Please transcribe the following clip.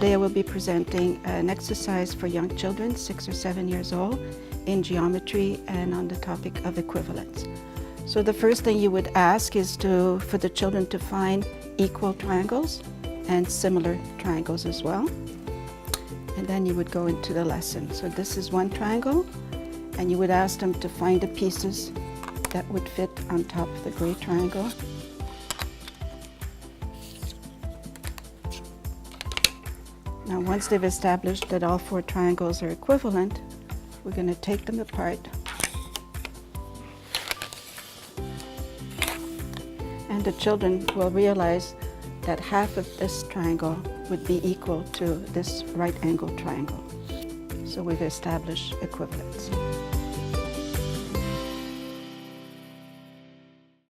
today I will be presenting an exercise for young children, 6 or 7 years old, in geometry and on the topic of equivalence. So the first thing you would ask is for the children to find equal triangles and similar triangles as well. And then you would go into the lesson. So this is one triangle, and you would ask them to find the pieces that would fit on top of the gray triangle. Now, once they've established that all 4 triangles are equivalent, we're going to take them apart. And the children will realize that half of this triangle would be equal to this right-angled triangle. So we've established equivalence.